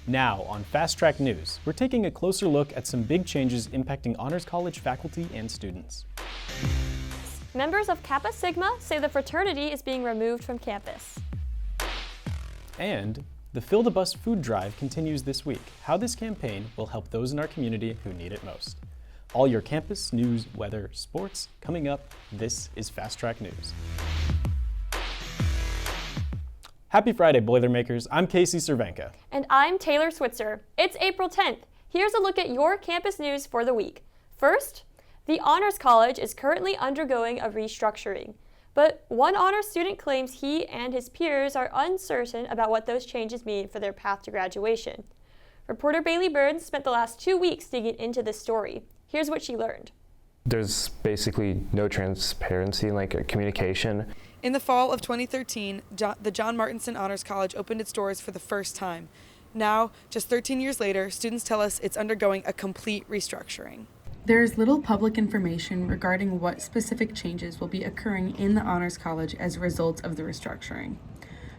Now, on Fast Track News, we're taking a closer look at some big changes impacting Honors College faculty and students. Members of Kappa Sigma say the fraternity is being removed from campus. And the Fill the Bus food drive continues this week. How this campaign will help those in our community who need it most. All your campus news, weather, sports coming up. This is Fast Track News. Happy Friday, Boilermakers. I'm Casey Cervenka. And I'm Taylor Switzer. It's April 10th. Here's a look at your campus news for the week. First, the Honors College is currently undergoing a restructuring. But one honors student claims he and his peers are uncertain about what those changes mean for their path to graduation. Reporter Bailey Burns spent the last 2 weeks digging into this story. Here's what she learned. There's basically no transparency, communication. In the fall of 2013, the John Martinson Honors College opened its doors for the first time. Now, just 13 years later, students tell us it's undergoing a complete restructuring. There is little public information regarding what specific changes will be occurring in the Honors College as a result of the restructuring.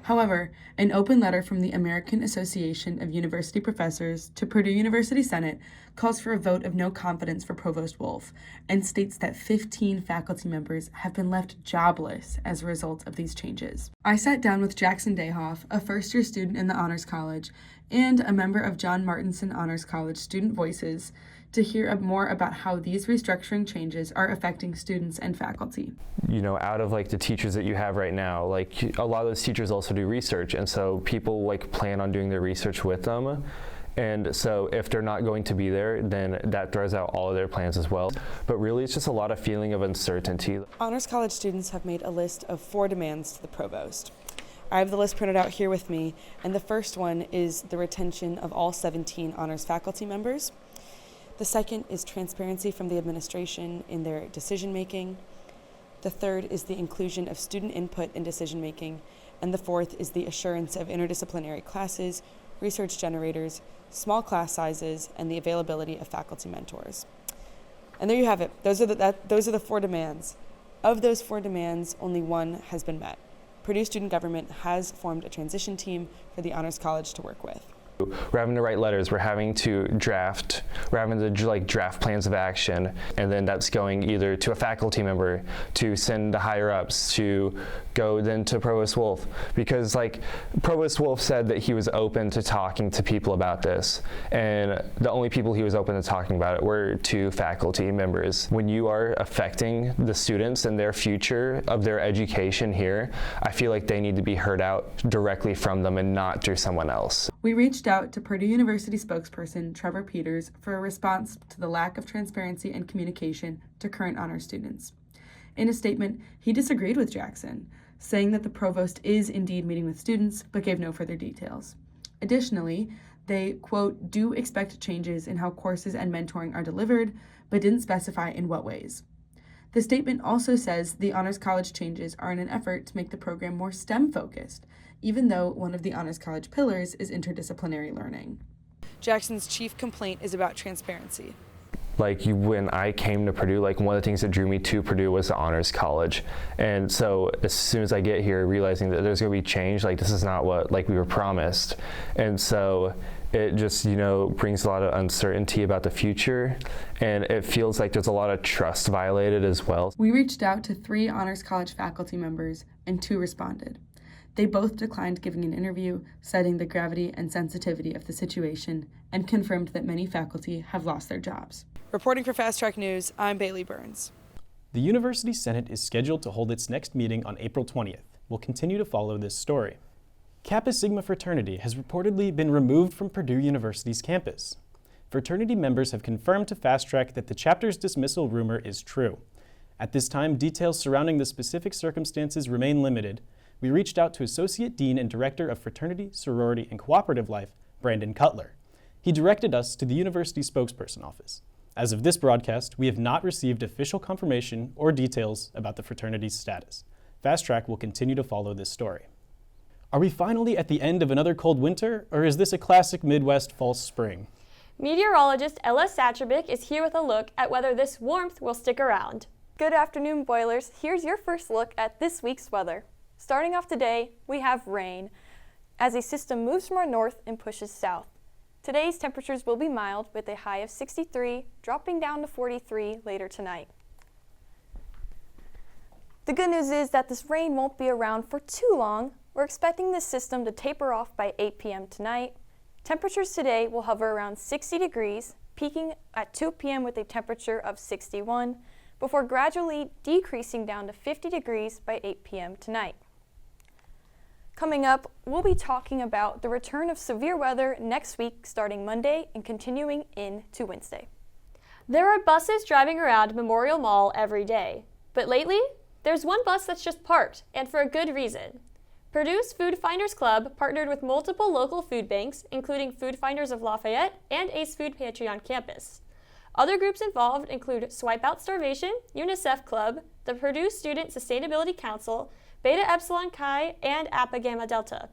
However, an open letter from the American Association of University Professors to Purdue University Senate calls for a vote of no confidence for Provost Wolf and states that 15 faculty members have been left jobless as a result of these changes. I sat down with Jackson Dayhoff, a first-year student in the Honors College and a member of John Martinson Honors College Student Voices, to hear more about how these restructuring changes are affecting students and faculty. Out of the teachers that you have right now, a lot of those teachers also do research, and so people plan on doing their research with them. And so if they're not going to be there, then that throws out all of their plans as well. But really, it's just a lot of feeling of uncertainty. Honors College students have made a list of 4 demands to the provost. I have the list printed out here with me, and the first one is the retention of all 17 honors faculty members. The second is transparency from the administration in their decision-making. The third is the inclusion of student input in decision-making. And the fourth is the assurance of interdisciplinary classes, research generators, small class sizes, and the availability of faculty mentors. And there you have it. Those are the 4 demands. Of those 4 demands, only one has been met. Purdue Student Government has formed a transition team for the Honors College to work with. We're having to write letters, we're having to draft plans of action, and then that's going either to a faculty member, to send to higher ups, to go then to Provost Wolf, because Provost Wolf said that he was open to talking to people about this, and the only people he was open to talking about it were 2 faculty members. When you are affecting the students and their future of their education here, I feel like they need to be heard out directly from them and not through someone else. We reached out to Purdue University spokesperson Trevor Peters for a response to the lack of transparency and communication to current honor students. In a statement, he disagreed with Jackson, saying that the provost is indeed meeting with students, but gave no further details. Additionally, they, quote, do expect changes in how courses and mentoring are delivered, but didn't specify in what ways. The statement also says the Honors College changes are in an effort to make the program more STEM-focused, even though one of the Honors College pillars is interdisciplinary learning. Jackson's chief complaint is about transparency. When I came to Purdue, one of the things that drew me to Purdue was the Honors College. And so as soon as I get here, realizing that there's going to be change, this is not what we were promised. And so it just, brings a lot of uncertainty about the future, and it feels like there's a lot of trust violated as well. We reached out to 3 Honors College faculty members, and 2 responded. They both declined giving an interview, citing the gravity and sensitivity of the situation, and confirmed that many faculty have lost their jobs. Reporting for Fast Track News, I'm Bailey Burns. The University Senate is scheduled to hold its next meeting on April 20th. We'll continue to follow this story. Kappa Sigma fraternity has reportedly been removed from Purdue University's campus. Fraternity members have confirmed to Fast Track that the chapter's dismissal rumor is true. At this time, details surrounding the specific circumstances remain limited. We reached out to Associate Dean and Director of Fraternity, Sorority, and Cooperative Life, Brandon Cutler. He directed us to the university spokesperson office. As of this broadcast, we have not received official confirmation or details about the fraternity's status. Fast Track will continue to follow this story. Are we finally at the end of another cold winter, or is this a classic Midwest false spring? Meteorologist Ella Satrovic is here with a look at whether this warmth will stick around. Good afternoon, Boilers. Here's your first look at this week's weather. Starting off today, we have rain as a system moves from our north and pushes south. Today's temperatures will be mild with a high of 63, dropping down to 43 later tonight. The good news is that this rain won't be around for too long. We're expecting this system to taper off by 8 p.m. tonight. Temperatures today will hover around 60 degrees, peaking at 2 p.m. with a temperature of 61, before gradually decreasing down to 50 degrees by 8 p.m. tonight. Coming up, we'll be talking about the return of severe weather next week starting Monday and continuing into Wednesday. There are buses driving around Memorial Mall every day, but lately, there's one bus that's just parked, and for a good reason. Purdue's Food Finders Club partnered with multiple local food banks, including Food Finders of Lafayette and Ace Food Pantry on campus. Other groups involved include Swipe Out Starvation, UNICEF Club, the Purdue Student Sustainability Council, Beta Epsilon Chi, and Appa Gamma Delta.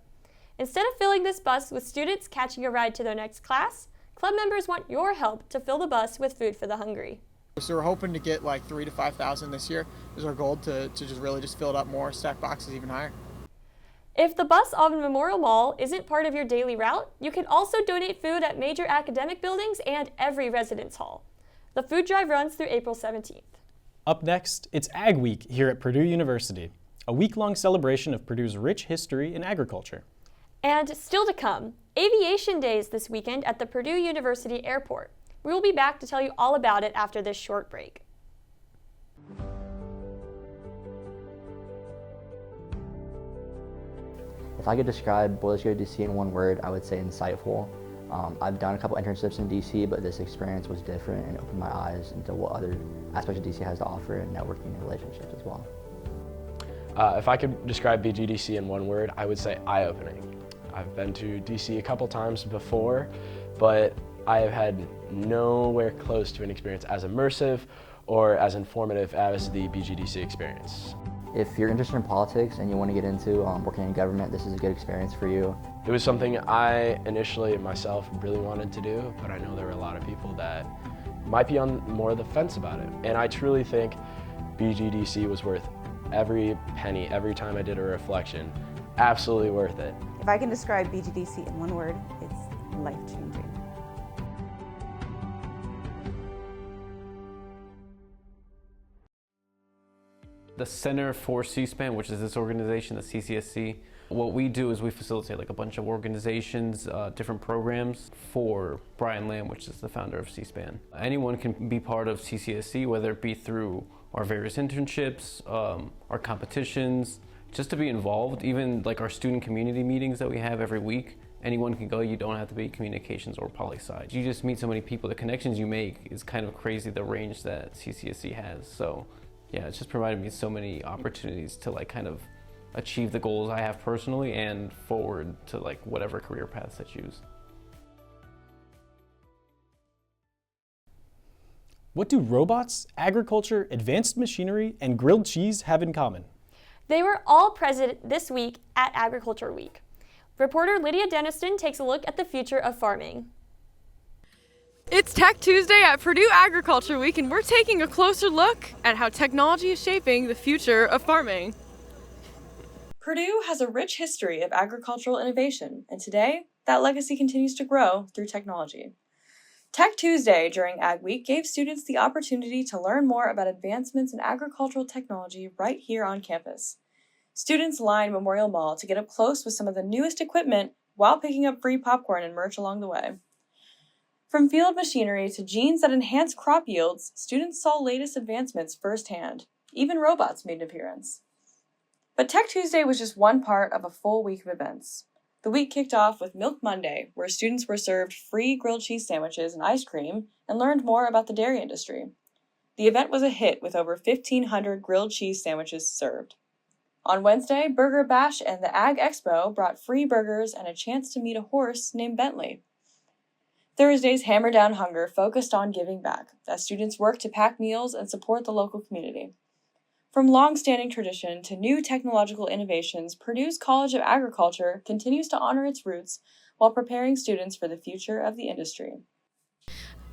Instead of filling this bus with students catching a ride to their next class, club members want your help to fill the bus with food for the hungry. So we're hoping to get like 3,000 to 5,000 this year is our goal to really fill it up more, stack boxes even higher. If the bus on Memorial Mall isn't part of your daily route, you can also donate food at major academic buildings and every residence hall. The food drive runs through April 17th. Up next, it's Ag Week here at Purdue University, a week-long celebration of Purdue's rich history in agriculture. And still to come, Aviation Days this weekend at the Purdue University Airport. We will be back to tell you all about it after this short break. If I could describe Boilers Go to DC in one word, I would say insightful. I've done a couple internships in DC, but this experience was different and opened my eyes into what other aspects of DC has to offer in networking and relationships as well. If I could describe BGDC in one word, I would say eye-opening. I've been to DC a couple times before, but I have had nowhere close to an experience as immersive or as informative as the BGDC experience. If you're interested in politics and you want to get into working in government, this is a good experience for you. It was something I initially myself really wanted to do, but I know there were a lot of people that might be on more of the fence about it. And I truly think BGDC was worth every penny, every time I did a reflection. Absolutely worth it. If I can describe BGDC in one word, it's life-changing. The Center for C-SPAN, which is this organization, the CCSC, what we do is we facilitate like a bunch of organizations, different programs for Brian Lamb, which is the founder of C-SPAN. Anyone can be part of CCSC, whether it be through our various internships, our competitions, just to be involved, even like our student community meetings that we have every week. Anyone can go, you don't have to be communications or poli-sci. You just meet so many people, the connections you make is kind of crazy, the range that CCSC has. So yeah, it's just provided me so many opportunities to like kind of achieve the goals I have personally and forward to like whatever career paths I choose. What do robots, agriculture, advanced machinery, and grilled cheese have in common? They were all present this week at Agriculture Week. Reporter Lydia Deniston takes a look at the future of farming. It's Tech Tuesday at Purdue Agriculture Week, and we're taking a closer look at how technology is shaping the future of farming. Purdue has a rich history of agricultural innovation, and today, that legacy continues to grow through technology. Tech Tuesday during Ag Week gave students the opportunity to learn more about advancements in agricultural technology right here on campus. Students lined Memorial Mall to get up close with some of the newest equipment while picking up free popcorn and merch along the way. From field machinery to genes that enhance crop yields, students saw latest advancements firsthand. Even robots made an appearance. But Tech Tuesday was just one part of a full week of events. The week kicked off with Milk Monday, where students were served free grilled cheese sandwiches and ice cream and learned more about the dairy industry. The event was a hit with over 1,500 grilled cheese sandwiches served. On Wednesday, Burger Bash and the Ag Expo brought free burgers and a chance to meet a horse named Bentley. Thursday's Hammer Down Hunger focused on giving back, as students worked to pack meals and support the local community. From long-standing tradition to new technological innovations, Purdue's College of Agriculture continues to honor its roots while preparing students for the future of the industry.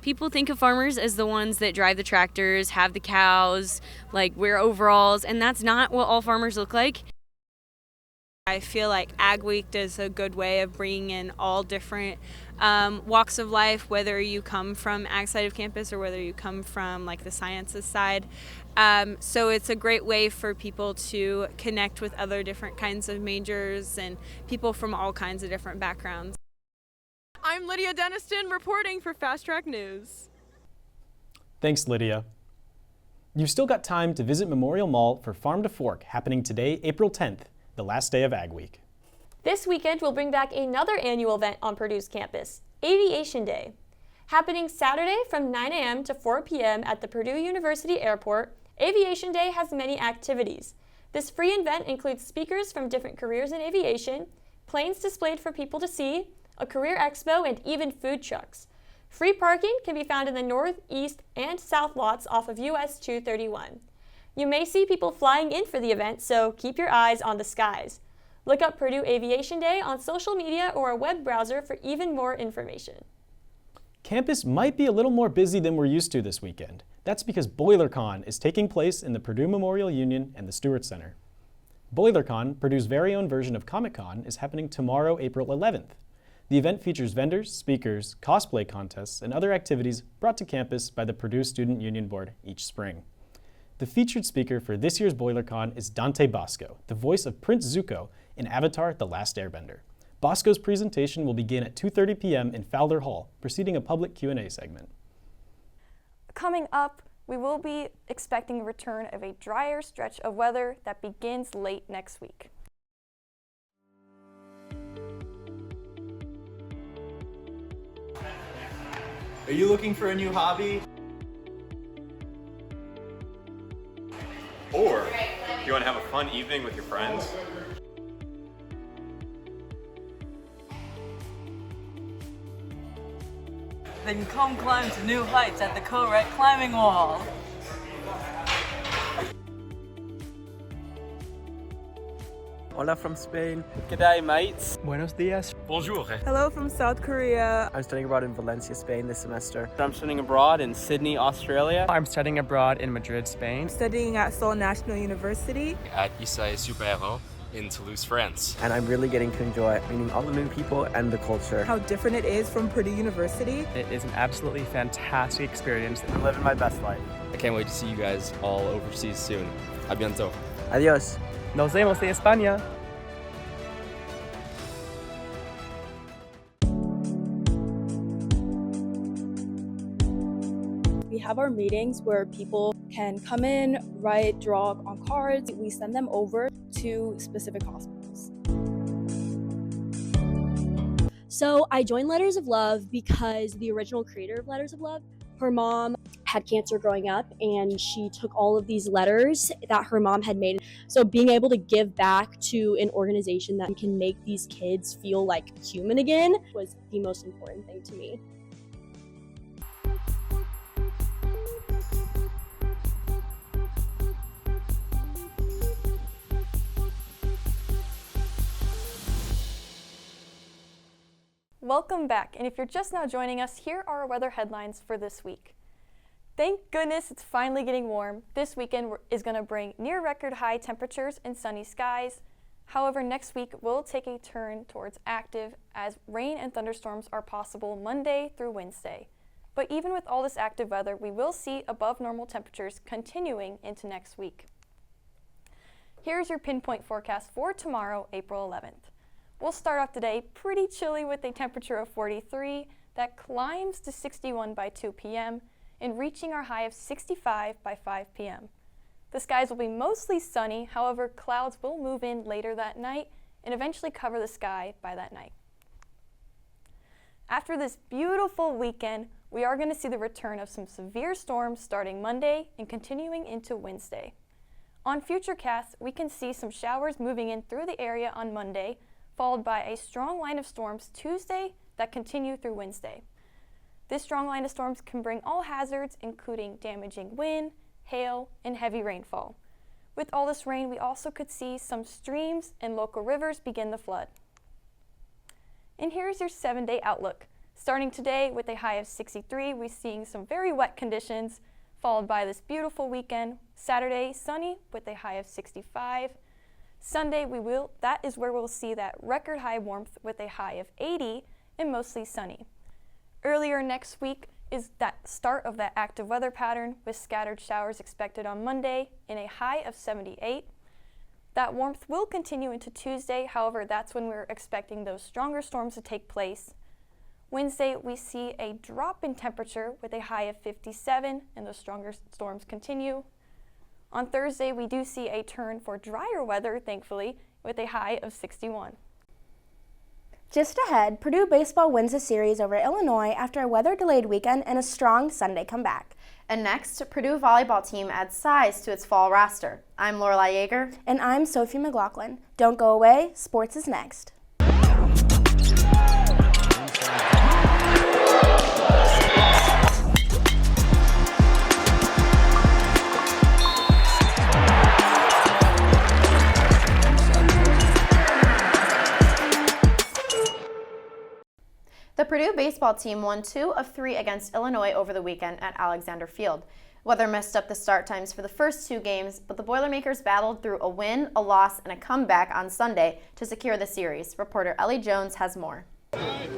People think of farmers as the ones that drive the tractors, have the cows, like wear overalls, and that's not what all farmers look like. I feel like Ag Week does a good way of bringing in all different walks of life, whether you come from ag side of campus or whether you come from like the sciences side. So it's a great way for people to connect with other different kinds of majors and people from all kinds of different backgrounds. I'm Lydia Deniston reporting for Fast Track News. Thanks, Lydia. You've still got time to visit Memorial Mall for Farm to Fork, happening today, April 10th, the last day of Ag Week. This weekend, we'll bring back another annual event on Purdue's campus, Aviation Day. Happening Saturday from 9 a.m. to 4 p.m. at the Purdue University Airport, Aviation Day has many activities. This free event includes speakers from different careers in aviation, planes displayed for people to see, a career expo, and even food trucks. Free parking can be found in the north, east, and south lots off of US 231. You may see people flying in for the event, so keep your eyes on the skies. Look up Purdue Aviation Day on social media or a web browser for even more information. Campus might be a little more busy than we're used to this weekend. That's because BoilerCon is taking place in the Purdue Memorial Union and the Stewart Center. BoilerCon, Purdue's very own version of Comic-Con, is happening tomorrow, April 11th. The event features vendors, speakers, cosplay contests, and other activities brought to campus by the Purdue Student Union Board each spring. The featured speaker for this year's BoilerCon is Dante Bosco, the voice of Prince Zuko in Avatar: The Last Airbender. Bosco's presentation will begin at 2:30 p.m. in Fowler Hall, preceding a public Q&A segment. Coming up, we will be expecting a return of a drier stretch of weather that begins late next week. Are you looking for a new hobby? Or you want to have a fun evening with your friends? Then come climb to new heights at the Co-Rec Climbing Wall. Hola from Spain. G'day, mates. Buenos dias. Bonjour. Hello from South Korea. I'm studying abroad in Valencia, Spain this semester. I'm studying abroad in Sydney, Australia. I'm studying abroad in Madrid, Spain. Studying at Seoul National University. At Issei Super in Toulouse, France. And I'm really getting to enjoy meeting all the new people and the culture. How different it is from Purdue University. It is an absolutely fantastic experience. I'm living my best life. I can't wait to see you guys all overseas soon. A bientôt. Adiós. Nos vemos en España. We have our meetings where people can come in, write, draw on cards. We send them over to specific hospitals. So I joined Letters of Love because the original creator of Letters of Love, her mom had cancer growing up and she took all of these letters that her mom had made. So being able to give back to an organization that can make these kids feel like human again was the most important thing to me. Welcome back, and if you're just now joining us, here are our weather headlines for this week. Thank goodness it's finally getting warm. This weekend is going to bring near record high temperatures and sunny skies. However, next week will take a turn towards active as rain and thunderstorms are possible Monday through Wednesday. But even with all this active weather, we will see above normal temperatures continuing into next week. Here's your pinpoint forecast for tomorrow, April 11th. We'll start off today pretty chilly with a temperature of 43 that climbs to 61 by 2 p.m. and reaching our high of 65 by 5 p.m. The skies will be mostly sunny, however, clouds will move in later that night and eventually cover the sky by that night. After this beautiful weekend, we are going to see the return of some severe storms starting Monday and continuing into Wednesday. On Futurecasts, we can see some showers moving in through the area on Monday, followed by a strong line of storms Tuesday that continue through Wednesday. This strong line of storms can bring all hazards, including damaging wind, hail, and heavy rainfall. With all this rain, we also could see some streams and local rivers begin to flood. And here's your 7-day outlook. Starting today with a high of 63, we're seeing some very wet conditions, followed by this beautiful weekend. Saturday, sunny with a high of 65. Sunday, that is where we'll see that record high warmth with a high of 80 and mostly sunny. Earlier next week is that start of that active weather pattern with scattered showers expected on Monday and a high of 78. That warmth will continue into Tuesday, however, that's when we're expecting those stronger storms to take place. Wednesday, we see a drop in temperature with a high of 57 and those stronger storms continue. On Thursday, we do see a turn for drier weather, thankfully, with a high of 61. Just ahead, Purdue baseball wins the series over Illinois after a weather-delayed weekend and a strong Sunday comeback. And next, Purdue volleyball team adds size to its fall roster. I'm Lorelai Yeager. And I'm Sophie McLaughlin. Don't go away, sports is next. The Purdue baseball team won 2 of 3 against Illinois over the weekend at Alexander Field. Weather messed up the start times for the first 2 games, but the Boilermakers battled through a win, a loss, and a comeback on Sunday to secure the series. Reporter Ellie Jones has more. The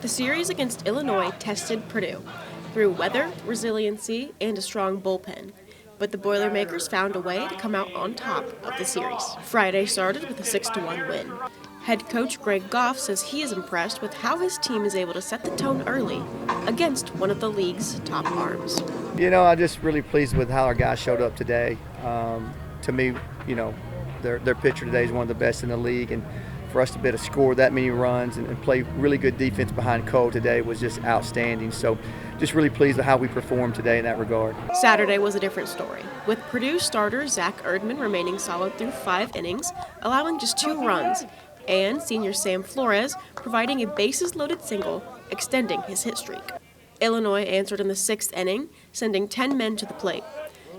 series against Illinois tested Purdue through weather, resiliency, and a strong bullpen. But the Boilermakers found a way to come out on top of the series. Friday started with a 6-1 win. Head coach Greg Goff says he is impressed with how his team is able to set the tone early against one of the league's top arms. You know, I'm just really pleased with how our guys showed up today. To me, you know, their pitcher today is one of the best in the league, and for us to be able to score that many runs and play really good defense behind Cole today was just outstanding. So just really pleased with how we performed today in that regard. Saturday was a different story, with Purdue starter Zach Erdman remaining solid through 5 innings, allowing just 2 runs, and senior Sam Flores providing a bases-loaded single, extending his hit streak. Illinois answered in the 6th inning, sending 10 men to the plate.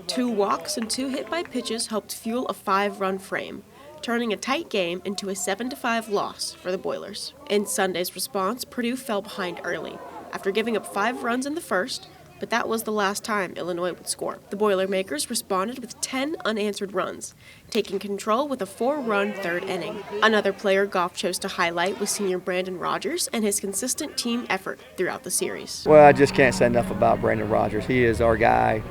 2 walks and 2 hit by pitches helped fuel a 5-run frame, turning a tight game into a 7-5 loss for the Boilers. In Sunday's response, Purdue fell behind early, after giving up 5 runs in the first, but that was the last time Illinois would score. The Boilermakers responded with 10 unanswered runs, taking control with a 4-run 3rd inning. Another player Goff chose to highlight was senior Brandon Rogers and his consistent team effort throughout the series. Well, I just can't say enough about Brandon Rogers. He is our guy.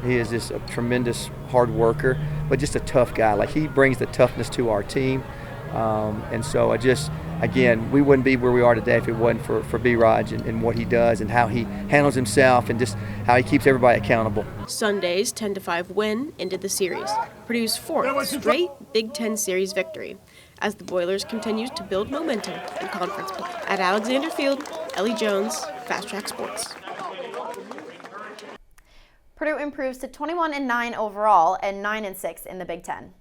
He is just a tremendous hard worker, but just a tough guy. Like, he brings the toughness to our team. And so again, we wouldn't be where we are today if it wasn't for B-Raj and what he does and how he handles himself and just how he keeps everybody accountable. Sunday's 10-5 win ended the series, Purdue's 4th straight Big Ten series victory, as the Boilers continued to build momentum in conference play. At Alexander Field, Ellie Jones, Fast Track Sports. Purdue improves to 21-9 overall and 9-6 in the Big Ten.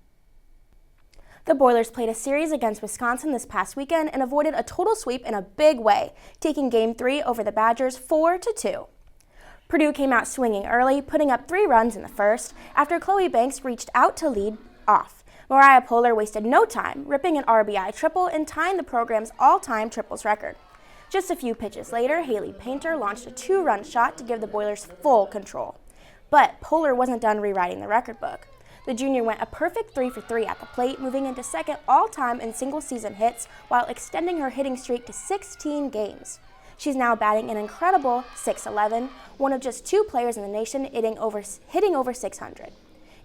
The Boilers played a series against Wisconsin this past weekend and avoided a total sweep in a big way, taking Game 3 over the Badgers 4-2. Purdue came out swinging early, putting up 3 runs in the first, after Chloe Banks reached out to lead off. Mariah Poehler wasted no time, ripping an RBI triple and tying the program's all-time triples record. Just a few pitches later, Haley Painter launched a 2-run shot to give the Boilers full control. But Poehler wasn't done rewriting the record book. The junior went a perfect 3-for-3 at the plate, moving into second all-time in single-season hits while extending her hitting streak to 16 games. She's now batting an incredible .611, one of just 2 players in the nation hitting over 600.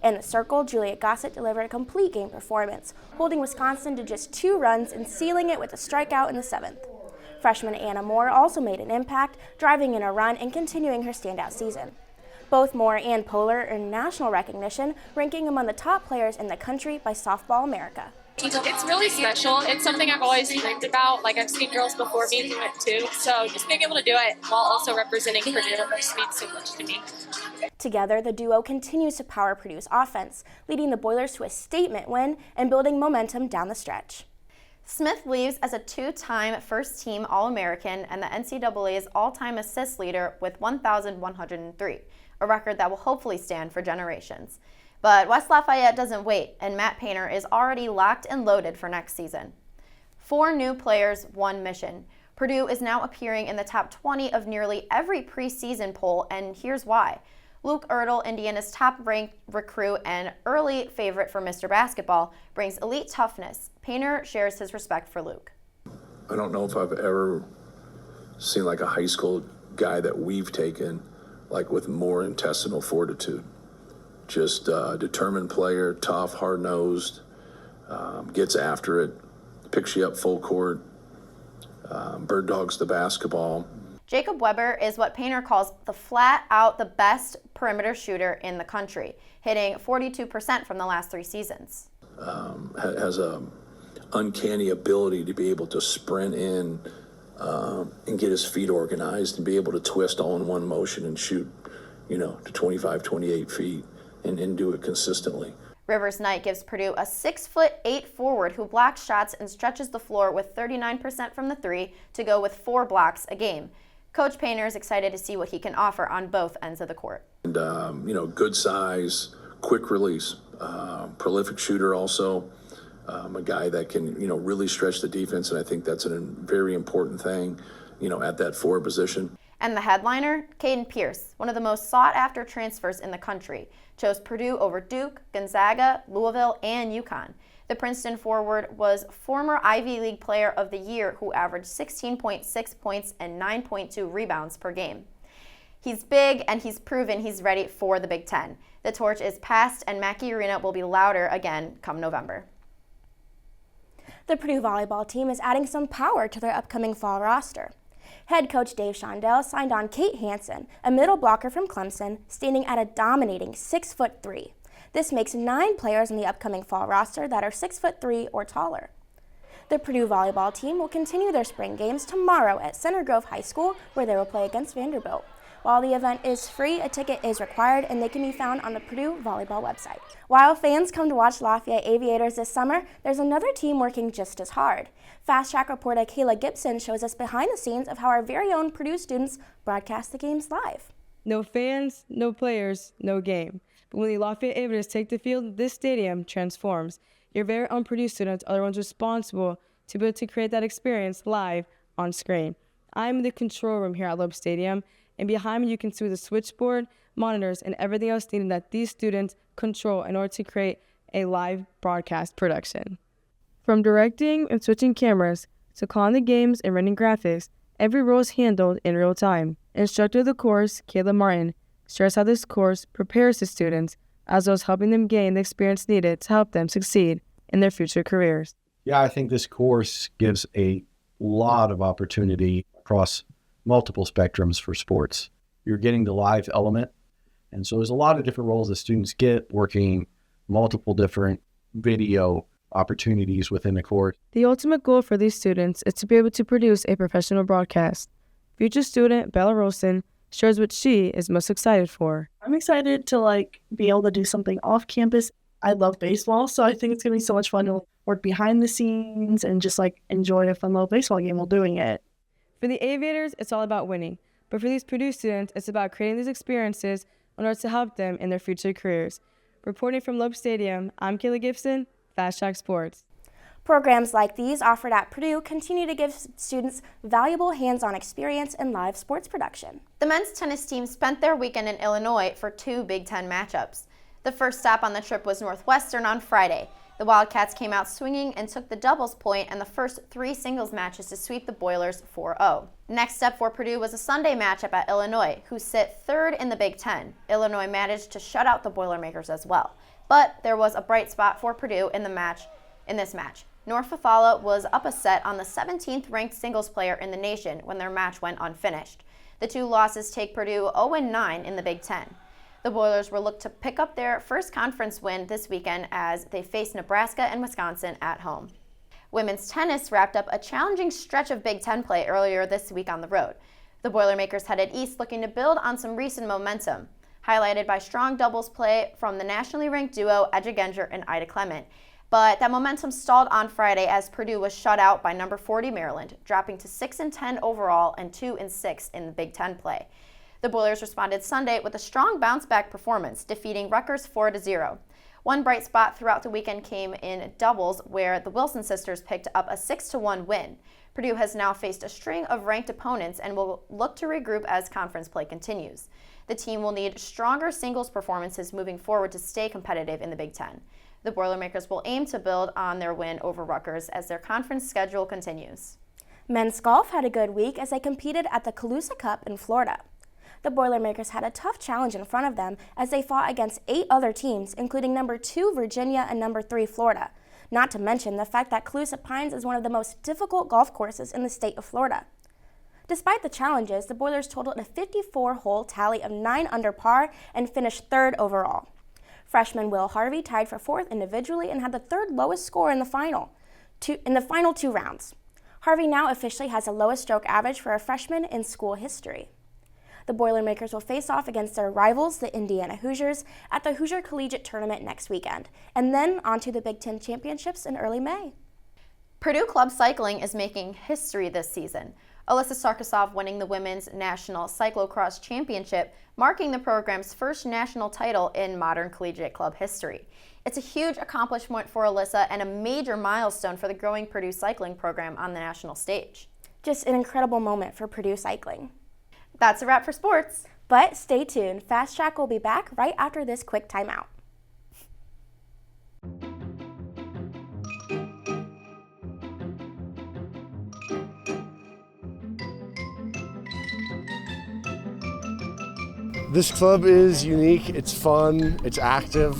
In the circle, Juliet Gossett delivered a complete game performance, holding Wisconsin to just 2 runs and sealing it with a strikeout in the 7th. Freshman Anna Moore also made an impact, driving in a run and continuing her standout season. Both Moore and Poehler earned national recognition, ranking among the top players in the country by Softball America. It's really special. It's something I've always dreamed about. Like, I've seen girls before me do it too. So just being able to do it while also representing Purdue just means so much to me. Together, the duo continues to power Purdue's offense, leading the Boilers to a statement win and building momentum down the stretch. Smith leaves as a 2-time first-team All-American and the NCAA's all-time assist leader with 1,103. A record that will hopefully stand for generations. But West Lafayette doesn't wait, and Matt Painter is already locked and loaded for next season. 4 new players, 1 mission. Purdue is now appearing in the top 20 of nearly every preseason poll, and here's why. Luke Ertl, Indiana's top-ranked recruit and early favorite for Mr. Basketball, brings elite toughness. Painter shares his respect for Luke. I don't know if I've ever seen like a high school guy that we've taken like with more intestinal fortitude. Just determined player, tough, hard-nosed, gets after it, picks you up full court, bird dogs the basketball. Jacob Weber is what Painter calls the best perimeter shooter in the country, hitting 42% from the last 3 seasons. Has a uncanny ability to be able to sprint in and get his feet organized and be able to twist all in one motion and shoot, to 25, 28 feet and do it consistently. Rivers Knight gives Purdue a 6'8" forward who blocks shots and stretches the floor with 39% from the 3 to go with 4 blocks a game. Coach Painter is excited to see what he can offer on both ends of the court. And, good size, quick release, prolific shooter also, a guy that can, really stretch the defense, and I think that's a very important thing, at that forward position. And the headliner, Caden Pierce, one of the most sought-after transfers in the country, chose Purdue over Duke, Gonzaga, Louisville, and UConn. The Princeton forward was former Ivy League Player of the Year who averaged 16.6 points and 9.2 rebounds per game. He's big, and he's proven he's ready for the Big Ten. The torch is passed, and Mackey Arena will be louder again come November. The Purdue volleyball team is adding some power to their upcoming fall roster. Head coach Dave Shondell signed on Kate Hansen, a middle blocker from Clemson, standing at a dominating 6'3". This makes 9 players in the upcoming fall roster that are 6'3" or taller. The Purdue volleyball team will continue their spring games tomorrow at Center Grove High School, where they will play against Vanderbilt. While the event is free, a ticket is required, and they can be found on the Purdue volleyball website. While fans come to watch Lafayette Aviators this summer, there's another team working just as hard. Fast Track reporter Kayla Gibson shows us behind the scenes of how our very own Purdue students broadcast the games live. No fans, no players, no game. But when the Lafayette Aviators take the field, this stadium transforms. Your very own Purdue students are the ones responsible to be able to create that experience live on screen. I'm in the control room here at Loeb Stadium, and behind me you can see the switchboard, monitors, and everything else needed that these students control in order to create a live broadcast production. From directing and switching cameras to calling the games and running graphics, every role is handled in real time. Instructor of the course, Caleb Martin, shares how this course prepares the students, as well as helping them gain the experience needed to help them succeed in their future careers. Yeah, I think this course gives a lot of opportunity across multiple spectrums for sports. You're getting the live element, and so there's a lot of different roles that students get working multiple different video opportunities within the course. The ultimate goal for these students is to be able to produce a professional broadcast. Future student Bella Rolston shares what she is most excited for. I'm excited to be able to do something off campus. I love baseball, so I think it's going to be so much fun to work behind the scenes and just enjoy a fun little baseball game while doing it. For the Aviators, it's all about winning. But for these Purdue students, it's about creating these experiences in order to help them in their future careers. Reporting from Loeb Stadium, I'm Kayla Gibson, Fast Track Sports. Programs like these offered at Purdue continue to give students valuable hands-on experience in live sports production. The men's tennis team spent their weekend in Illinois for 2 Big Ten matchups. The first stop on the trip was Northwestern on Friday. The Wildcats came out swinging and took the doubles point and the first 3 singles matches to sweep the Boilers 4-0. Next up for Purdue was a Sunday matchup at Illinois, who sit 3rd in the Big Ten. Illinois managed to shut out the Boilermakers as well. But there was a bright spot for Purdue in this match. North Fathala was up a set on the 17th ranked singles player in the nation when their match went unfinished. The 2 losses take Purdue 0-9 in the Big Ten. The Boilers were looked to pick up their first conference win this weekend as they face Nebraska and Wisconsin at home. Women's tennis wrapped up a challenging stretch of Big Ten play earlier this week on the road. The Boilermakers headed east looking to build on some recent momentum, highlighted by strong doubles play from the nationally ranked duo Edja Genger and Ida Clement. But that momentum stalled on Friday as Purdue was shut out by number 40 Maryland, dropping to 6-10 overall and 2-6 in the Big Ten play. The Boilers responded Sunday with a strong bounce-back performance, defeating Rutgers 4-0. One bright spot throughout the weekend came in doubles, where the Wilson sisters picked up a 6-1 win. Purdue has now faced a string of ranked opponents and will look to regroup as conference play continues. The team will need stronger singles performances moving forward to stay competitive in the Big Ten. The Boilermakers will aim to build on their win over Rutgers as their conference schedule continues. Men's golf had a good week as they competed at the Calusa Cup in Florida. The Boilermakers had a tough challenge in front of them as they fought against 8 other teams, including number 2 Virginia and number 3 Florida, not to mention the fact that Calusa Pines is one of the most difficult golf courses in the state of Florida. Despite the challenges, the Boilers totaled a 54-hole tally of 9 under par and finished 3rd overall. Freshman Will Harvey tied for 4th individually and had the 3rd lowest score in the final 2 rounds. Harvey now officially has the lowest stroke average for a freshman in school history. The Boilermakers will face off against their rivals, the Indiana Hoosiers, at the Hoosier Collegiate Tournament next weekend, and then onto the Big Ten Championships in early May. Purdue Club Cycling is making history this season. Alyssa Sarkisov winning the Women's National Cyclocross Championship, marking the program's first national title in modern collegiate club history. It's a huge accomplishment for Alyssa and a major milestone for the growing Purdue cycling program on the national stage. Just an incredible moment for Purdue cycling. That's a wrap for sports. But stay tuned, Fast Track will be back right after this quick timeout. This club is unique, it's fun, it's active.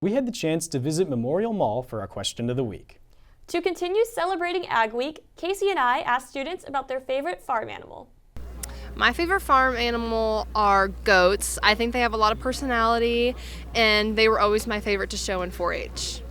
We had the chance to visit Memorial Mall for our question of the week. To continue celebrating Ag Week, Casey and I asked students about their favorite farm animal. My favorite farm animal are goats. I think they have a lot of personality, and they were always my favorite to show in 4-H.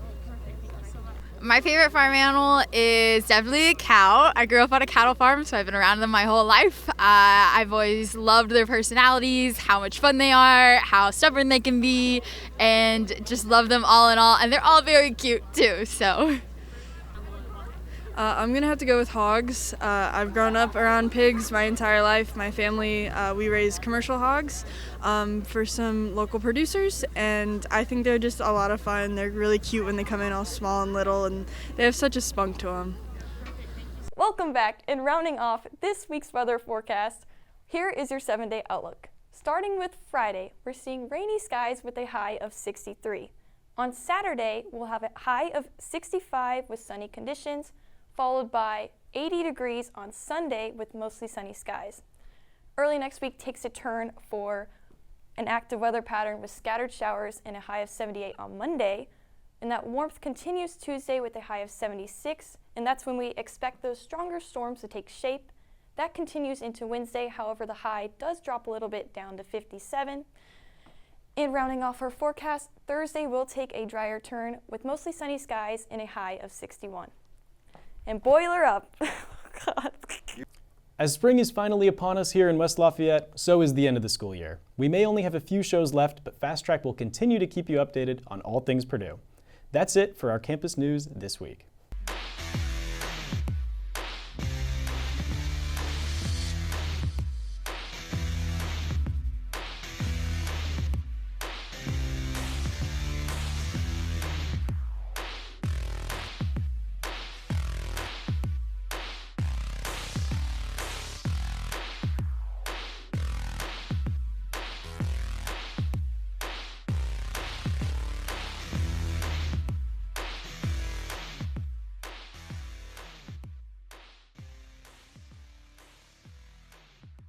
My favorite farm animal is definitely a cow. I grew up on a cattle farm, so I've been around them my whole life. I've always loved their personalities, how much fun they are, how stubborn they can be, and just love them all in all. And they're all very cute too, so. I'm gonna have to go with hogs. I've grown up around pigs my entire life. My family, we raise commercial hogs for some local producers, and I think they're just a lot of fun. They're really cute when they come in all small and little, and they have such a spunk to them. Welcome back, and rounding off this week's weather forecast, here is your 7-day outlook. Starting with Friday, we're seeing rainy skies with a high of 63. On Saturday, we'll have a high of 65 with sunny conditions, followed by 80 degrees on Sunday with mostly sunny skies. Early next week takes a turn for an active weather pattern with scattered showers and a high of 78 on Monday, and that warmth continues Tuesday with a high of 76, and that's when we expect those stronger storms to take shape. That continues into Wednesday, however the high does drop a little bit down to 57. And rounding off our forecast, Thursday will take a drier turn with mostly sunny skies and a high of 61. And boiler up. God. As spring is finally upon us here in West Lafayette, so is the end of the school year. We may only have a few shows left, but Fast Track will continue to keep you updated on all things Purdue. That's it for our campus news this week.